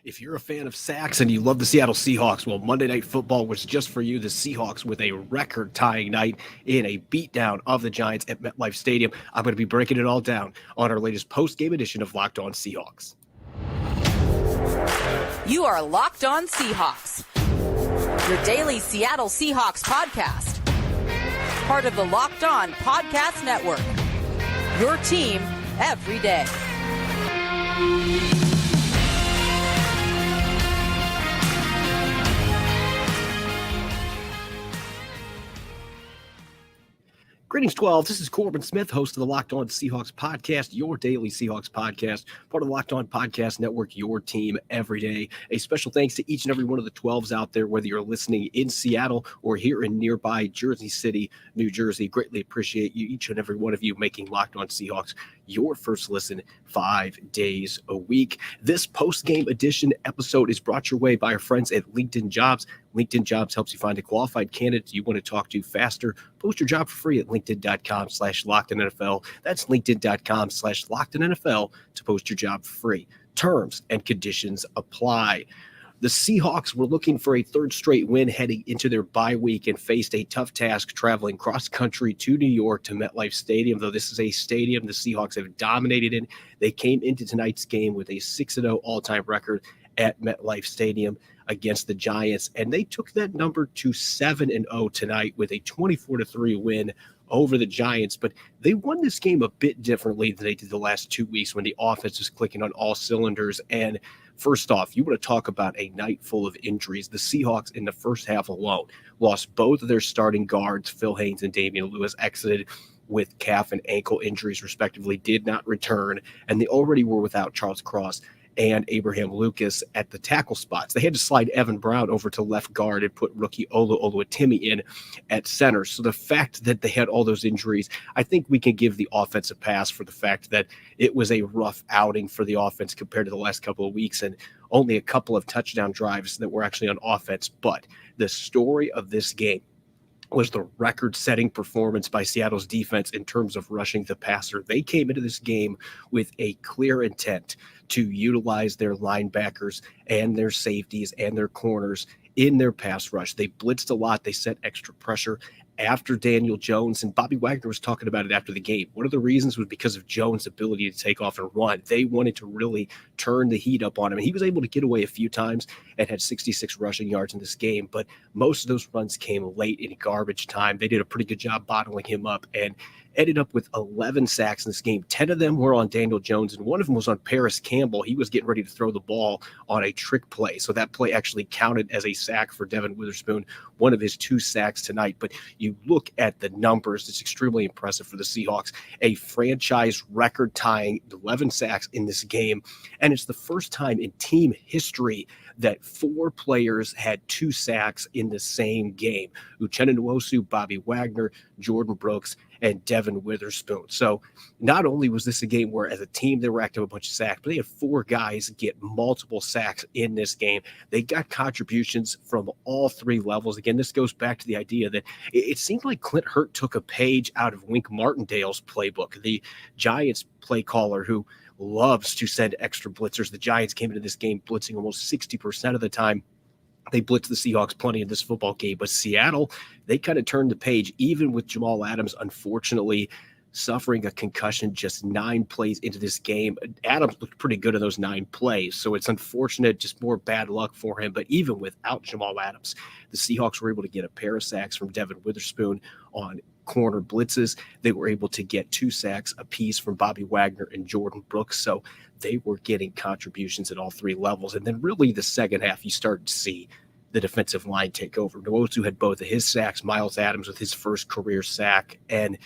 If you're a fan of sacks and you love the Seattle Seahawks, well, Monday Night Football was just for you. The Seahawks with a record-tying night in a beatdown of the Giants at MetLife Stadium. I'm going to be breaking it all down on our latest post-game edition of Locked On Seahawks. You are Locked On Seahawks, your daily Seattle Seahawks podcast. Part of the Locked On Podcast Network, your team every day. Greetings, 12. This is Corbin Smith, host of the Locked On Seahawks podcast, your daily Seahawks podcast, part of the Locked On Podcast Network, your team every day. A special thanks to each and every one of the 12s out there, whether you're listening in Seattle or here in nearby Jersey City, New Jersey. Greatly appreciate you, each and every one of you, making Locked On Seahawks your first listen 5 days a week. This post-game edition episode is brought your way by our friends at LinkedIn Jobs. LinkedIn Jobs helps you find a qualified candidate you want to talk to faster. Post your job for free at linkedin.com/LockedOnNFL. That's linkedin.com/LockedOnNFL to post your job for free. Terms and conditions apply. The Seahawks were looking for a third straight win heading into their bye week and faced a tough task traveling cross-country to New York to MetLife Stadium. Though this is a stadium the Seahawks have dominated in, they came into tonight's game with a 6-0 all-time record at MetLife Stadium against the Giants, and they took that number to 7-0 tonight with a 24-3 win over the Giants. But they won this game a bit differently than they did the last 2 weeks when the offense was clicking on all cylinders. And first off, you want to talk about a night full of injuries. The Seahawks in the first half alone lost both of their starting guards, Phil Haynes and Damian Lewis, exited with calf and ankle injuries respectively, did not return, and they already were without Charles Cross and Abraham Lucas at the tackle spots. They had to slide Evan Brown over to left guard and put rookie Olu Oluwatimi in at center. So the fact that they had all those injuries, I think we can give the offense a pass for the fact that it was a rough outing for the offense compared to the last couple of weeks, and only a couple of touchdown drives that were actually on offense. But the story of this game was the record-setting performance by Seattle's defense in terms of rushing the passer. They came into this game with a clear intent to utilize their linebackers and their safeties and their corners in their pass rush. They blitzed a lot. They set extra pressure after Daniel Jones, and Bobby Wagner was talking about it after the game. One of the reasons was because of Jones' ability to take off and run. They wanted to really turn the heat up on him, and he was able to get away a few times and had 66 rushing yards in this game, but most of those runs came late in garbage time. They did a pretty good job bottling him up and ended up with 11 sacks in this game. 10 of them were on Daniel Jones, and one of them was on Paris Campbell. He was getting ready to throw the ball on a trick play, so that play actually counted as a sack for Devon Witherspoon, one of his 2 sacks tonight. But you look at the numbers, it's extremely impressive for the Seahawks. A franchise record-tying 11 sacks in this game, and it's the first time in team history that 4 players had 2 sacks in the same game. Uchenna Nwosu, Bobby Wagner, Jordan Brooks, and Devon Witherspoon. So not only was this a game where as a team they racked up a bunch of sacks, but they had 4 guys get multiple sacks in this game. They got contributions from all 3 levels. Again, this goes back to the idea that it seemed like Clint Hurt took a page out of Wink Martindale's playbook, the Giants play caller who loves to send extra blitzers. The Giants came into this game blitzing almost 60% of the time. They blitzed the Seahawks plenty in this football game, but Seattle, they kind of turned the page, even with Jamal Adams, unfortunately, suffering a concussion just 9 plays into this game. Adams looked pretty good in those 9 plays, so it's unfortunate, just more bad luck for him. But even without Jamal Adams, the Seahawks were able to get a pair of sacks from Devon Witherspoon on corner blitzes. They were able to get 2 sacks apiece from Bobby Wagner and Jordan Brooks. So they were getting contributions at all 3 levels. And then really the second half, you started to see the defensive line take over. Nwosu had both of his sacks, Miles Adams with his first career sack, and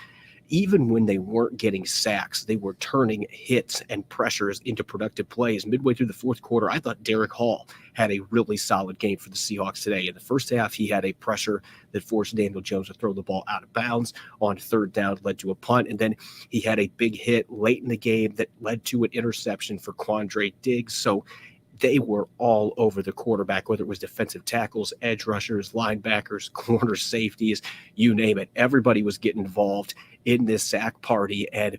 even when they weren't getting sacks, they were turning hits and pressures into productive plays. Midway through the fourth quarter, I thought Derek Hall had a really solid game for the Seahawks today. In the first half, he had a pressure that forced Daniel Jones to throw the ball out of bounds on 3rd down, led to a punt. And then he had a big hit late in the game that led to an interception for Quandre Diggs. So they were all over the quarterback, whether it was defensive tackles, edge rushers, linebackers, corner safeties, you name it. Everybody was getting involved in this sack party. And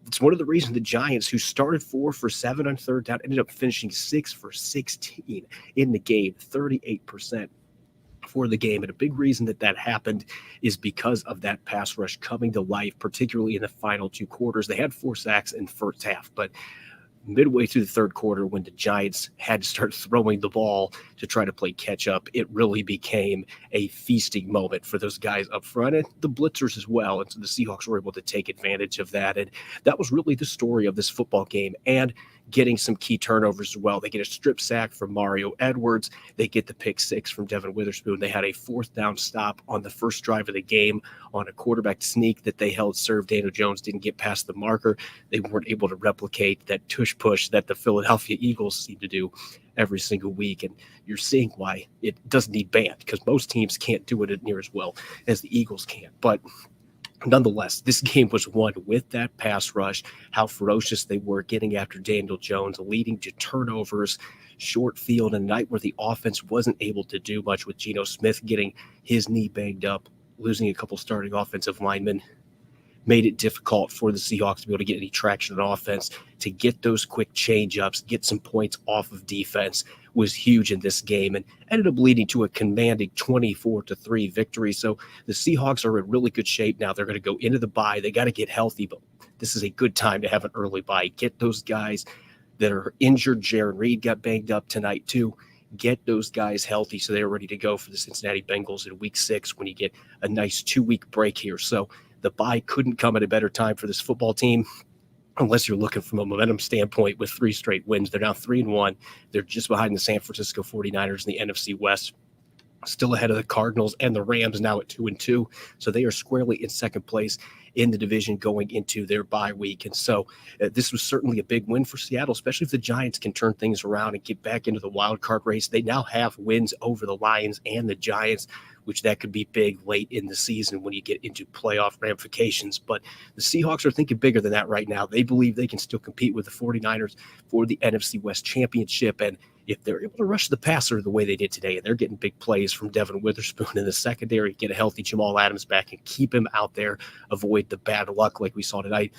It's one of the reasons the Giants, who started 4 for 7 on third down, ended up finishing 6 for 16 in the game, 38% for the game. And a big reason that happened is because of that pass rush coming to life, particularly in the final 2 quarters. They had 4 sacks in the first half, but midway through the third quarter, when the Giants had to start throwing the ball to try to play catch up, it really became a feasting moment for those guys up front and the blitzers as well. And so the Seahawks were able to take advantage of that. And that was really the story of this football game, and getting some key turnovers as well. They get a strip sack from Mario Edwards. They get the pick 6 from Devon Witherspoon. They had a 4th down stop on the first drive of the game on a quarterback sneak that they held serve. Daniel Jones didn't get past the marker. They weren't able to replicate that tush push that the Philadelphia Eagles seem to do every single week. And you're seeing why it doesn't need banned, because most teams can't do it near as well as the Eagles can. But nonetheless, this game was won with that pass rush, how ferocious they were getting after Daniel Jones, leading to turnovers, short field, and a night where the offense wasn't able to do much, with Geno Smith getting his knee banged up, losing a couple starting offensive linemen. Made it difficult for the Seahawks to be able to get any traction on offense. To get those quick change-ups, get some points off of defense was huge in this game, and ended up leading to a commanding 24-3 victory. So the Seahawks are in really good shape now. They're going to go into the bye. They got to get healthy, but this is a good time to have an early bye. Get those guys that are injured. Jaron Reed got banged up tonight too. Get those guys healthy so they're ready to go for the Cincinnati Bengals in week 6, when you get a nice 2-week break here. So the bye couldn't come at a better time for this football team, unless you're looking from a momentum standpoint. With 3 straight wins, they're now 3-1. They're just behind the San Francisco 49ers in the NFC West, still ahead of the Cardinals and the Rams, now at 2-2. So they are squarely in second place in the division going into their bye week. And so this was certainly a big win for Seattle, especially if the Giants can turn things around and get back into the wild card race. They now have wins over the Lions and the Giants, which that could be big late in the season when you get into playoff ramifications. But the Seahawks are thinking bigger than that right now. They believe they can still compete with the 49ers for the NFC West Championship. And if they're able to rush the passer the way they did today, and they're getting big plays from Devon Witherspoon in the secondary, get a healthy Jamal Adams back and keep him out there, avoid the bad luck like we saw tonight,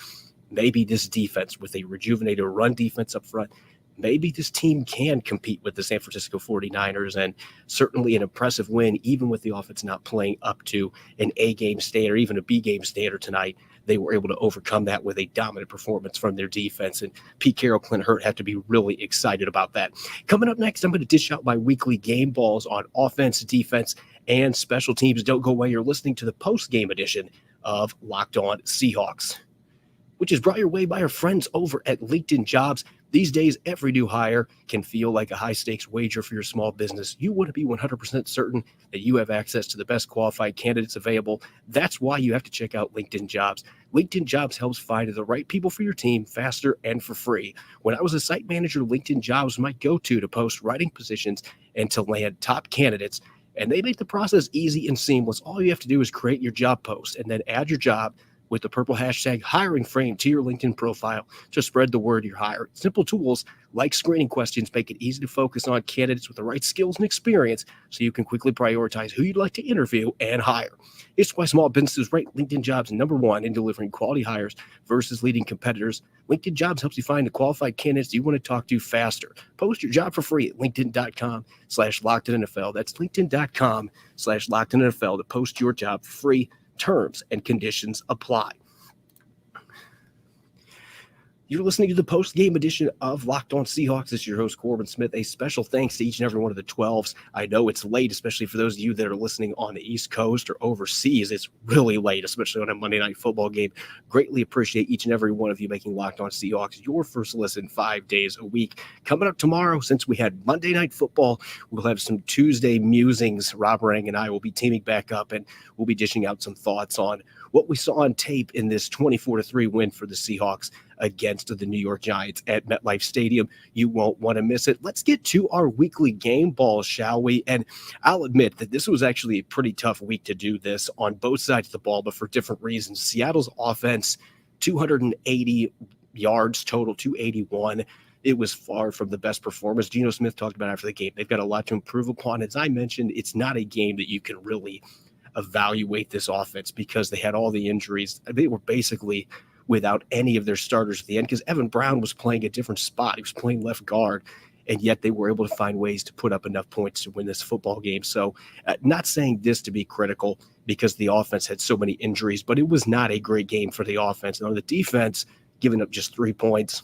maybe this defense, with a rejuvenated run defense up front, maybe this team can compete with the San Francisco 49ers, and certainly an impressive win, even with the offense not playing up to an A-game standard, even a B-game standard tonight. They were able to overcome that with a dominant performance from their defense, and Pete Carroll, Clint Hurt have to be really excited about that. Coming up next, I'm going to dish out my weekly game balls on offense, defense, and special teams. Don't go away. You're listening to the post-game edition of Locked On Seahawks, which is brought your way by our friends over at LinkedIn Jobs. These days, every new hire can feel like a high-stakes wager for your small business. You want to be 100% certain that you have access to the best qualified candidates available. That's why you have to check out LinkedIn Jobs. LinkedIn Jobs helps find the right people for your team faster and for free. When I was a site manager, LinkedIn Jobs was my go-to to post writing positions and to land top candidates. And they make the process easy and seamless. All you have to do is create your job post and then add your job with the purple hashtag hiring frame to your LinkedIn profile to spread the word you're hiring. Simple tools like screening questions make it easy to focus on candidates with the right skills and experience so you can quickly prioritize who you'd like to interview and hire. It's why small businesses rate LinkedIn Jobs #1 in delivering quality hires versus leading competitors. LinkedIn Jobs helps you find the qualified candidates you want to talk to faster. Post your job for free at linkedin.com/LockedInNFL. That's linkedin.com/LockedInNFL to post your job for free. Terms and conditions apply. You're listening to the post-game edition of Locked On Seahawks. It's your host, Corbin Smith. A special thanks to each and every one of the 12s. I know it's late, especially for those of you that are listening on the East Coast or overseas. It's really late, especially on a Monday night football game. Greatly appreciate each and every one of you making Locked On Seahawks your first listen 5 days a week. Coming up tomorrow, since we had Monday night football, we'll have some Tuesday musings. Rob Rang and I will be teaming back up, and we'll be dishing out some thoughts on what we saw on tape in this 24-3 win for the Seahawks against the New York Giants at MetLife Stadium. You won't want to miss it. Let's get to our weekly game balls, shall we? And I'll admit that this was actually a pretty tough week to do this on both sides of the ball, but for different reasons. Seattle's offense, 280 yards total, 281. It was far from the best performance. Geno Smith talked about after the game. They've got a lot to improve upon. As I mentioned, it's not a game that you can really evaluate this offense because they had all the injuries. They were basically without any of their starters at the end because Evan Brown was playing a different spot. He was playing left guard, and yet they were able to find ways to put up enough points to win this football game. So not saying this to be critical because the offense had so many injuries, but it was not a great game for the offense. And on the defense, giving up just 3 points,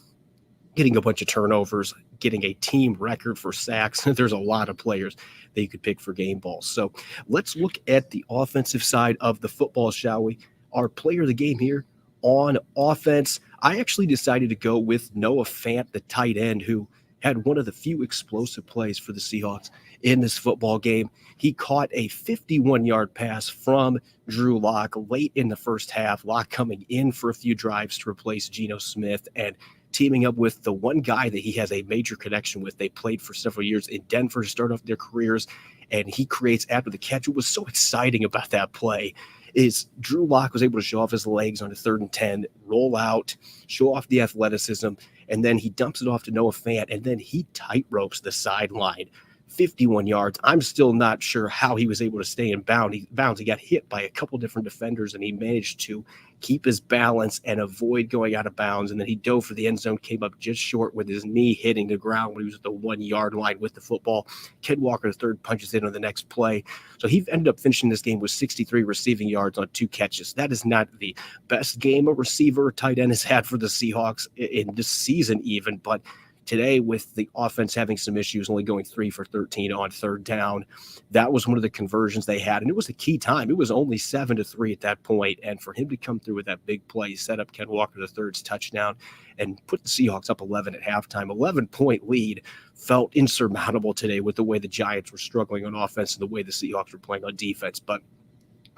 getting a bunch of turnovers, getting a team record for sacks. There's a lot of players that you could pick for game balls. So let's look at the offensive side of the football, shall we? Our player of the game here on offense, I actually decided to go with Noah Fant, the tight end, who had one of the few explosive plays for the Seahawks in this football game. He caught a 51-yard pass from Drew Lock late in the first half. Lock coming in for a few drives to replace Geno Smith and teaming up with the one guy that he has a major connection with. They played for several years in Denver to start off their careers, and he creates after the catch. What was so exciting about that play is Drew Lock was able to show off his legs on a 3rd and 10, roll out, show off the athleticism, and then he dumps it off to Noah Fant, and then he tight ropes the sideline. 51 yards. I'm still not sure how he was able to stay in bounds. He got hit by a couple different defenders, and he managed to keep his balance and avoid going out of bounds. And then he dove for the end zone, came up just short with his knee hitting the ground when he was at the 1 yard line with the football. Ken Walker, the third, punches in on the next play. So he ended up finishing this game with 63 receiving yards on 2 catches. That is not the best game a receiver or tight end has had for the Seahawks in this season even, but today, with the offense having some issues, only going 3 for 13 on 3rd down, that was one of the conversions they had, and it was a key time. It was only 7-3 at that point, and for him to come through with that big play, set up Ken Walker III's touchdown, and put the Seahawks up 11 at halftime. 11-point lead felt insurmountable today with the way the Giants were struggling on offense and the way the Seahawks were playing on defense, but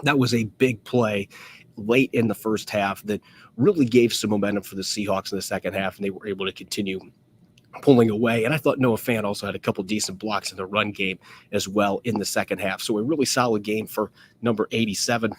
that was a big play late in the first half that really gave some momentum for the Seahawks in the second half, and they were able to continue pulling away. And I thought Noah Fant also had a couple decent blocks in the run game as well in the second half. So a really solid game for number 87.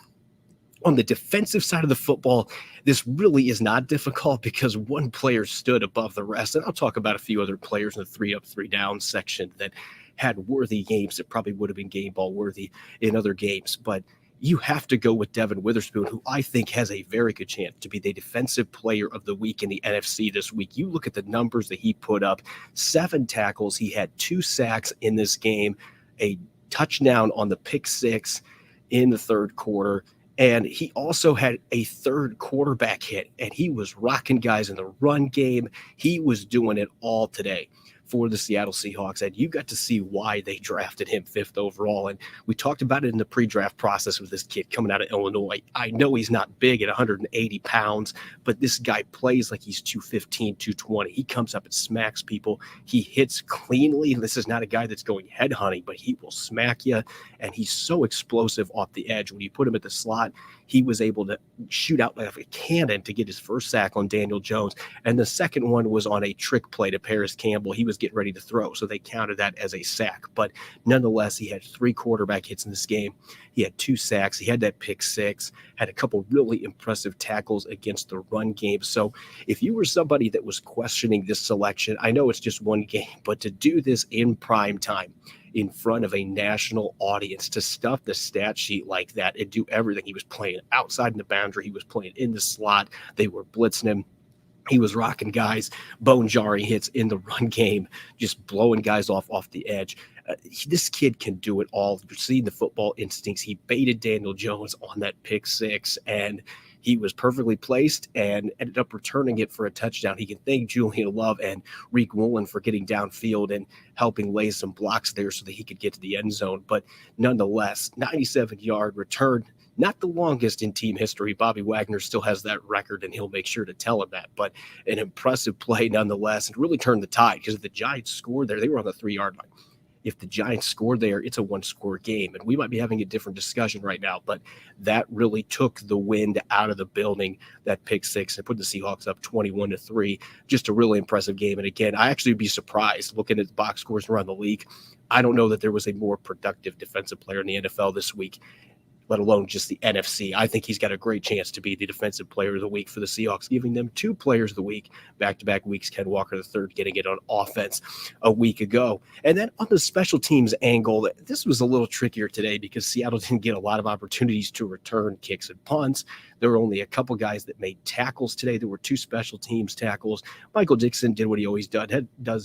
On the defensive side of the football, this really is not difficult because one player stood above the rest. And I'll talk about a few other players in the 3 up, 3 down section that had worthy games that probably would have been game ball worthy in other games. But you have to go with Devon Witherspoon, who I think has a very good chance to be the defensive player of the week in the NFC this week. You look at the numbers that he put up, 7 tackles. He had 2 sacks in this game, a touchdown on the pick 6 in the 3rd quarter. And he also had a 3rd quarterback hit, and he was rocking guys in the run game. He was doing it all today for the Seattle Seahawks, and you got to see why they drafted him 5th overall. And we talked about it in the pre-draft process with this kid coming out of Illinois. I know he's not big at 180 pounds, but this guy plays like he's 215, 220. He comes up and smacks people. He hits cleanly. This is not a guy that's going head hunting, but he will smack you, and he's so explosive off the edge. When you put him at the slot, he was able to shoot out like a cannon to get his first sack on Daniel Jones. And the second one was on a trick play to Paris Campbell. He was getting ready to throw, so they counted that as a sack. But nonetheless, he had 3 quarterback hits in this game. He had 2 sacks. He had that pick 6, had a couple really impressive tackles against the run game. So if you were somebody that was questioning this selection, I know it's just one game, but to do this in prime time, in front of a national audience, to stuff the stat sheet like that and do everything. He was playing outside in the boundary. He was playing in the slot. They were blitzing him. He was rocking guys, bone-jarring hits in the run game, just blowing guys off the edge. This kid can do it all. You're seeing the football instincts. He baited Daniel Jones on that pick 6, and he was perfectly placed and ended up returning it for a touchdown. He can thank Julian Love and Reek Woolen for getting downfield and helping lay some blocks there so that he could get to the end zone. But nonetheless, 97-yard return, not the longest in team history. Bobby Wagner still has that record, and he'll make sure to tell him that. But an impressive play nonetheless, and really turned the tide because if the Giants scored there, they were on the 3-yard line. If the Giants score there, it's a 1-score game. And we might be having a different discussion right now, but that really took the wind out of the building, that pick 6, and put the Seahawks up 21-3. Just a really impressive game. And again, I actually would be surprised looking at the box scores around the league. I don't know that there was a more productive defensive player in the NFL this week, let alone just the NFC. I think he's got a great chance to be the defensive player of the week for the Seahawks, giving them 2 players of the week, back-to-back weeks, Ken Walker III getting it on offense a week ago. And then on the special teams angle, this was a little trickier today because Seattle didn't get a lot of opportunities to return kicks and punts. There were only a couple guys that made tackles today. There were 2 special teams tackles. Michael Dixon did what he always does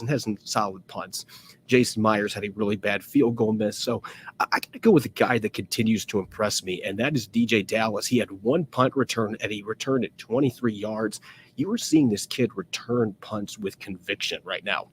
and has some solid punts. Jason Myers had a really bad field goal miss. So I got to go with a guy that continues to impress me, and that is DJ Dallas. He had 1 punt return, and he returned it 23 yards. You were seeing this kid return punts with conviction right now.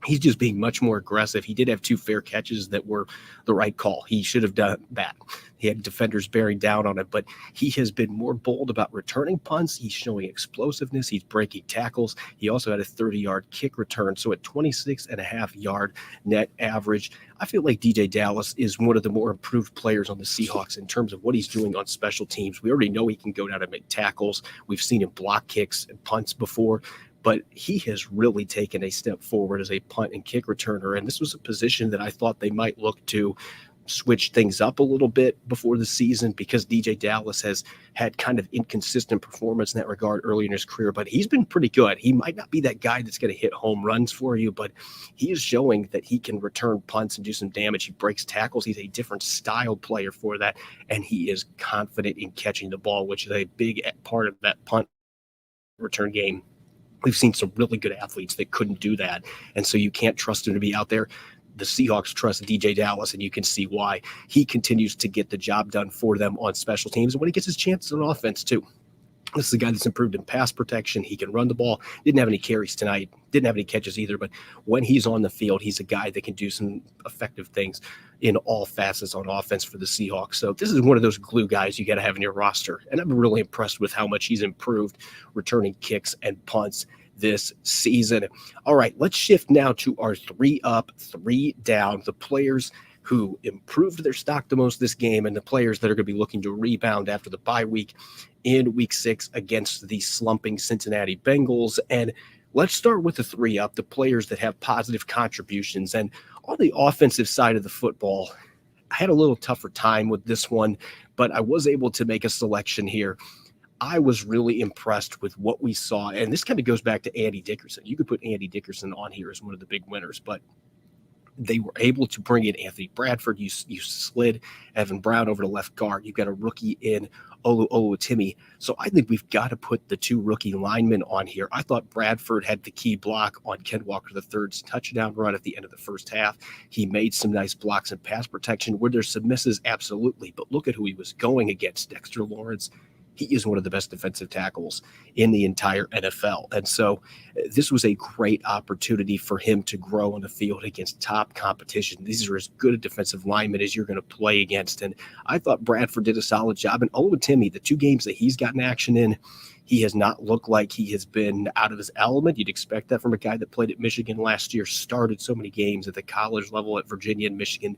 He's just being much more aggressive. He did have 2 fair catches that were the right call. He should have done that. He had defenders bearing down on it, but he has been more bold about returning punts. He's showing explosiveness. He's breaking tackles. He also had a 30-yard kick return. So at 26.5-yard net average, I feel like DJ Dallas is one of the more improved players on the Seahawks in terms of what he's doing on special teams. We already know he can go down and make tackles. We've seen him block kicks and punts before. But he has really taken a step forward as a punt and kick returner. And this was a position that I thought they might look to switch things up a little bit before the season, because DJ Dallas has had kind of inconsistent performance in that regard early in his career, but he's been pretty good. He might not be that guy that's going to hit home runs for you, but he is showing that he can return punts and do some damage. He breaks tackles. He's a different style player for that, and he is confident in catching the ball, which is a big part of that punt return game. We've seen some really good athletes that couldn't do that, and so you can't trust him to be out there. The Seahawks trust DJ Dallas, and you can see why. He continues to get the job done for them on special teams, and when he gets his chances on offense too. This is a guy that's improved in pass protection. He can run the ball. Didn't have any carries tonight. Didn't have any catches either, but when he's on the field, he's a guy that can do some effective things in all facets on offense for the Seahawks. So this is one of those glue guys you got to have in your roster, and I'm really impressed with how much he's improved returning kicks and punts this season. All right, let's shift now to our 3 up, 3 down, the players who improved their stock the most this game and the players that are going to be looking to rebound after the bye week in week 6 against the slumping Cincinnati Bengals. And let's start with the 3 up, the players that have positive contributions. And on the offensive side of the football, I had a little tougher time with this one, but I was able to make a selection here. I was really impressed with what we saw, and this kind of goes back to Andy Dickerson. You could put Andy Dickerson on here as one of the big winners, but they were able to bring in Anthony Bradford. You slid Evan Brown over to left guard. You've got a rookie in Oluwatimi. So I think we've got to put the 2 rookie linemen on here. I thought Bradford had the key block on Ken Walker III's touchdown run at the end of the first half. He made some nice blocks and pass protection. Were there some misses? Absolutely. But look at who he was going against, Dexter Lawrence. He is one of the best defensive tackles in the entire NFL. And so this was a great opportunity for him to grow on the field against top competition. These are as good a defensive linemen as you're going to play against. And I thought Bradford did a solid job. And Oluwatimi, the 2 games that he's gotten action in, he has not looked like he has been out of his element. You'd expect that from a guy that played at Michigan last year, started so many games at the college level at Virginia and Michigan.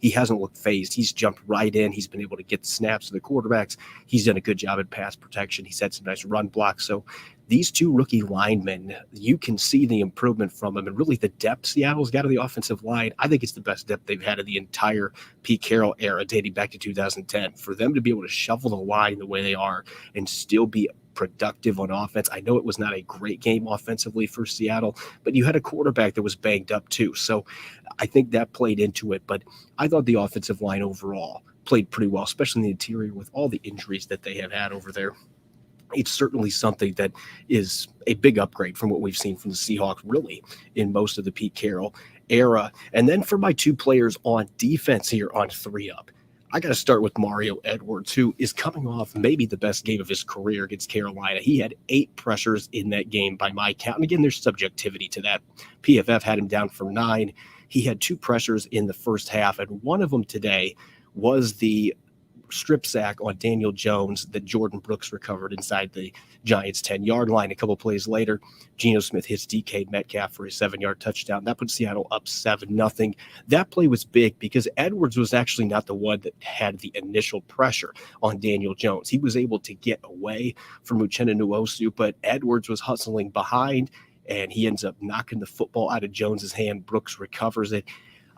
He hasn't looked phased. He's jumped right in. He's been able to get the snaps to the quarterbacks. He's done a good job at pass protection. He's had some nice run blocks. So these 2 rookie linemen, you can see the improvement from them. And really the depth Seattle's got on the offensive line, I think it's the best depth they've had in the entire Pete Carroll era dating back to 2010. For them to be able to shuffle the line the way they are and still be productive on offense. I know it was not a great game offensively for Seattle, but you had a quarterback that was banged up too. So I think that played into it. But I thought the offensive line overall played pretty well, especially in the interior with all the injuries that they have had over there. It's certainly something that is a big upgrade from what we've seen from the Seahawks really in most of the Pete Carroll era. And then for my 2 players on defense here on 3 up, I got to start with Mario Edwards, who is coming off maybe the best game of his career against Carolina. He had 8 pressures in that game by my count. And again, there's subjectivity to that. PFF had him down for 9. He had 2 pressures in the first half, and one of them today was the strip sack on Daniel Jones that Jordan Brooks recovered inside the Giants' 10-yard line. A couple plays later, Geno Smith hits DK Metcalf for a 7-yard touchdown. That put Seattle up 7-0. That play was big because Edwards was actually not the one that had the initial pressure on Daniel Jones. He was able to get away from Uchenna Nwosu, but Edwards was hustling behind, and he ends up knocking the football out of Jones's hand. Brooks recovers it.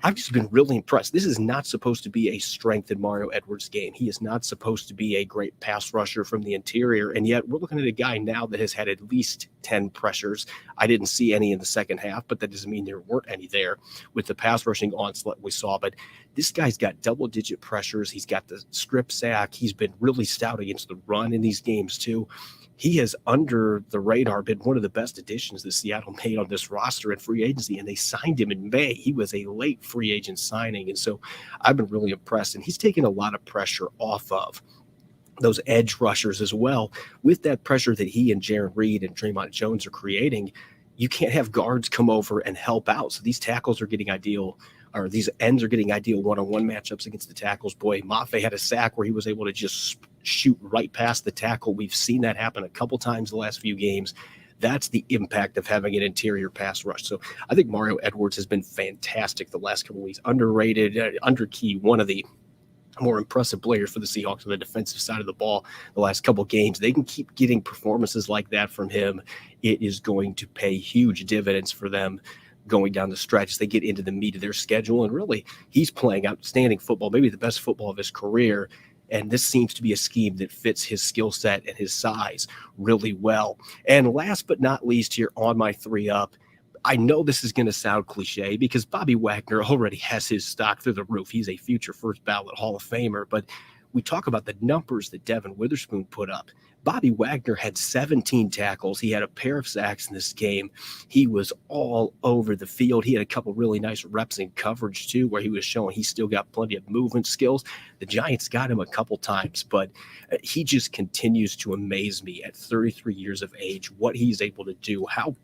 I've just been really impressed. This is not supposed to be a strength in Mario Edwards' game. He is not supposed to be a great pass rusher from the interior, and yet we're looking at a guy now that has had at least 10 pressures. I didn't see any in the second half, but that doesn't mean there weren't any there with the pass rushing onslaught we saw. But this guy's got double-digit pressures. He's got the strip sack. He's been really stout against the run in these games too. He has, under the radar, been one of the best additions that Seattle made on this roster in free agency, and they signed him in May. He was a late free agent signing, and so I've been really impressed. And he's taken a lot of pressure off of those edge rushers as well. With that pressure that he and Jaron Reed and Draymond Jones are creating, you can't have guards come over and help out. So these tackles are getting ideal, or these ends are getting ideal one-on-one matchups against the tackles. Boy, Mafe had a sack where he was able to just shoot right past the tackle. We've seen that happen a couple times the last few games. That's the impact of having an interior pass rush. So I think Mario Edwards has been fantastic the last couple of weeks. Underrated, underkey, one of the more impressive players for the Seahawks on the defensive side of the ball the last couple of games. They can keep getting performances like that from him. It is going to pay huge dividends for them going down the stretch as they get into the meat of their schedule. And really, he's playing outstanding football, maybe the best football of his career. And this seems to be a scheme that fits his skill set and his size really well. And last but not least here on my 3-up, I know this is going to sound cliche because Bobby Wagner already has his stock through the roof. He's a future first ballot Hall of Famer, but we talk about the numbers that Devon Witherspoon put up. Bobby Wagner had 17 tackles. He had a pair of sacks in this game. He was all over the field. He had a couple really nice reps in coverage too, where he was showing he's still got plenty of movement skills. The Giants got him a couple times, but he just continues to amaze me at 33 years of age, what he's able to do, how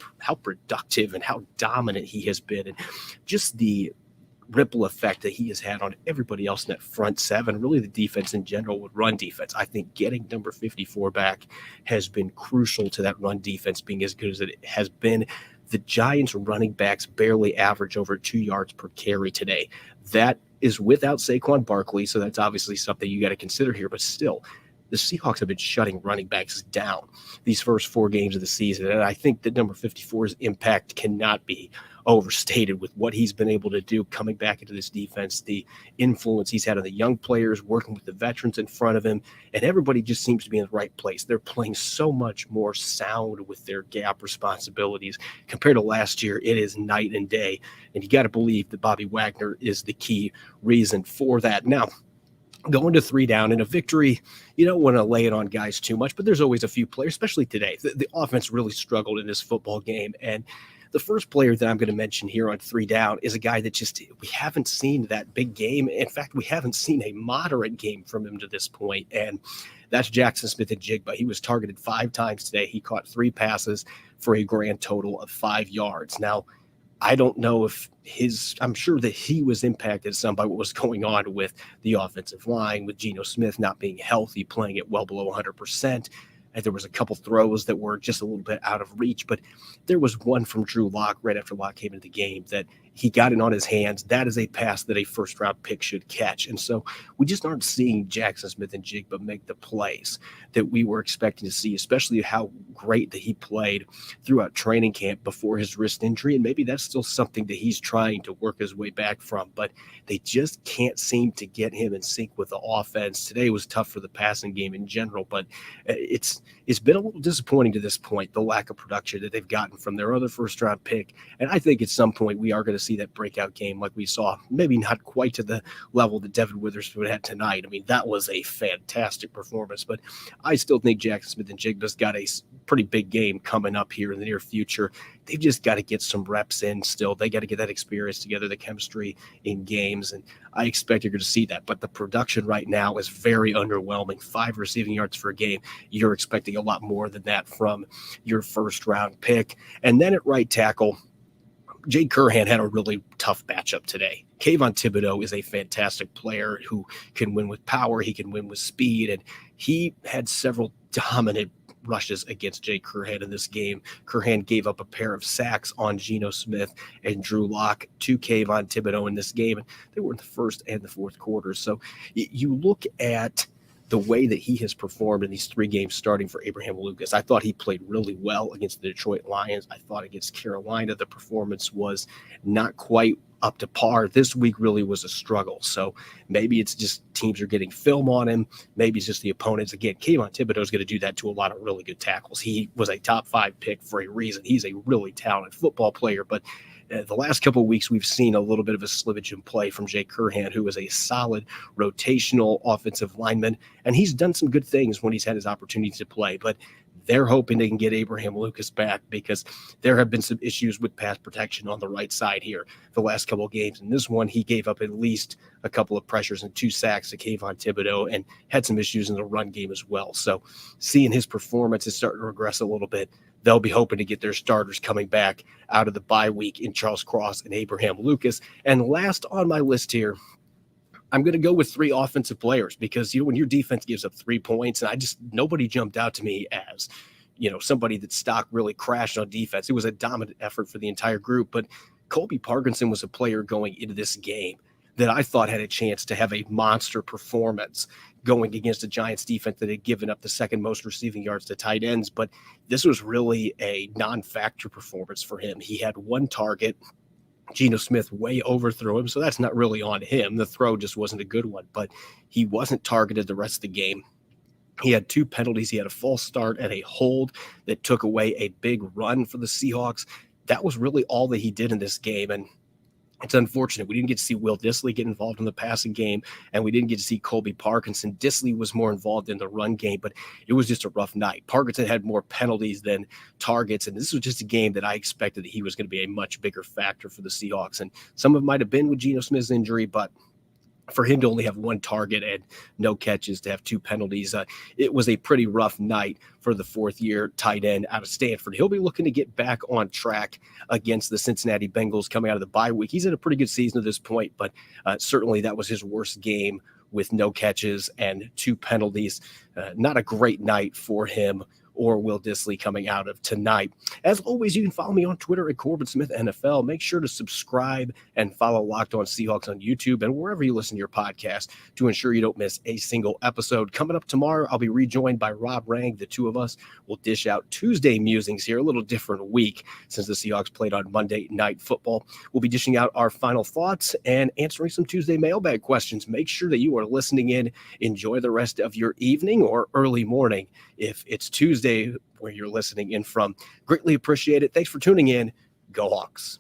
productive and how dominant he has been, and just the ripple effect that he has had on everybody else in that front seven, really the defense in general with run defense. I think getting number 54 back has been crucial to that run defense being as good as it has been. The Giants running backs barely average over 2 yards per carry today. That is without Saquon Barkley, so that's obviously something you got to consider here, but still, the Seahawks have been shutting running backs down these first 4 games of the season, and I think that number 54's impact cannot be overstated with what he's been able to do coming back into this defense, the influence he's had on the young players, working with the veterans in front of him, and everybody just seems to be in the right place. They're playing so much more sound with their gap responsibilities compared to last year. It is night and day, and you got to believe that Bobby Wagner is the key reason for that. Now, going to 3 down in a victory, you don't want to lay it on guys too much, but there's always a few players, especially today. The offense really struggled in this football game, and the first player that I'm going to mention here on 3 down is a guy that just we haven't seen that big game. In fact, we haven't seen a moderate game from him to this point, and that's Jackson Smith-Njigba. He was targeted 5 times today. He caught 3 passes for a grand total of 5 yards. Now, I don't know if I'm sure that he was impacted some by what was going on with the offensive line, with Geno Smith not being healthy, playing at well below 100%. And there was a couple throws that were just a little bit out of reach, but there was one from Drew Lock right after Lock came into the game that he got it on his hands. That is a pass that a first-round pick should catch. And so we just aren't seeing Jackson Smith-Njigba make the plays that we were expecting to see, especially how great that he played throughout training camp before his wrist injury. And maybe that's still something that he's trying to work his way back from, but they just can't seem to get him in sync with the offense. Today was tough for the passing game in general, but it's been a little disappointing to this point, the lack of production that they've gotten from their other first-round pick. And I think at some point we are going to see that breakout game like we saw, maybe not quite to the level that Devon Witherspoon had tonight. I mean, that was a fantastic performance, but I still think Jackson Smith-Njigba's got a pretty big game coming up here in the near future. They've just got to get some reps in still. They got to get that experience together, the chemistry in games, and I expect you're going to see that. But the production right now is very underwhelming. 5 receiving yards for a game. You're expecting a lot more than that from your first-round pick. And then at right tackle, Jake Curhan had a really tough matchup today. Kayvon Thibodeau is a fantastic player who can win with power. He can win with speed, and he had several dominant rushes against Jake Curhan in this game. Curhan gave up a pair of sacks on Geno Smith and Drew Lock to Kayvon Thibodeau in this game, and they were in the first and the fourth quarter. So you look at the way that he has performed in these 3 games starting for Abraham Lucas. I thought he played really well against the Detroit Lions. I thought against Carolina the performance was not quite up to par. This week really was a struggle. So maybe it's just teams are getting film on him. Maybe it's just the opponents. Again, Kayvon Thibodeau is going to do that to a lot of really good tackles. He was a top 5 pick for a reason. He's a really talented football player, but the last couple of weeks, we've seen a little bit of a slivage in play from Jay Curhan, who is a solid rotational offensive lineman, and he's done some good things when he's had his opportunity to play. But they're hoping they can get Abraham Lucas back because there have been some issues with pass protection on the right side here the last couple of games. In this one, he gave up at least a couple of pressures and 2 sacks to Kayvon Thibodeau and had some issues in the run game as well. So seeing his performance is starting to regress a little bit. They'll be hoping to get their starters coming back out of the bye week in Charles Cross and Abraham Lucas. And last on my list here, I'm going to go with 3 offensive players because, when your defense gives up 3 points, and nobody jumped out to me as, somebody that stock really crashed on defense. It was a dominant effort for the entire group, but Colby Parkinson was a player going into this game that I thought had a chance to have a monster performance going against a Giants defense that had given up the second most receiving yards to tight ends. But this was really a non-factor performance for him. He had 1 target. Geno Smith way overthrew him, so that's not really on him. The throw just wasn't a good one, but he wasn't targeted the rest of the game. He had 2 penalties. He had a false start and a hold that took away a big run for the Seahawks. That was really all that he did in this game, and it's unfortunate. We didn't get to see Will Dissly get involved in the passing game, and we didn't get to see Colby Parkinson. Dissly was more involved in the run game, but it was just a rough night. Parkinson had more penalties than targets, and this was just a game that I expected that he was going to be a much bigger factor for the Seahawks. And some of it might have been with Geno Smith's injury, but for him to only have 1 target and no catches, to have 2 penalties, it was a pretty rough night for the 4th-year tight end out of Stanford. He'll be looking to get back on track against the Cincinnati Bengals coming out of the bye week. He's in a pretty good season at this point, but certainly that was his worst game with no catches and 2 penalties. Not a great night for him or Will Dissly coming out of tonight. As always, you can follow me on Twitter at Corbin Smith NFL. Make sure to subscribe and follow Locked On Seahawks on YouTube and wherever you listen to your podcast to ensure you don't miss a single episode. Coming up tomorrow, I'll be rejoined by Rob Rang. The 2 of us will dish out Tuesday musings here, a little different week since the Seahawks played on Monday Night Football. We'll be dishing out our final thoughts and answering some Tuesday mailbag questions. Make sure that you are listening in. Enjoy the rest of your evening or early morning if it's Tuesday where you're listening in from. Greatly appreciate it. Thanks for tuning in. Go Hawks.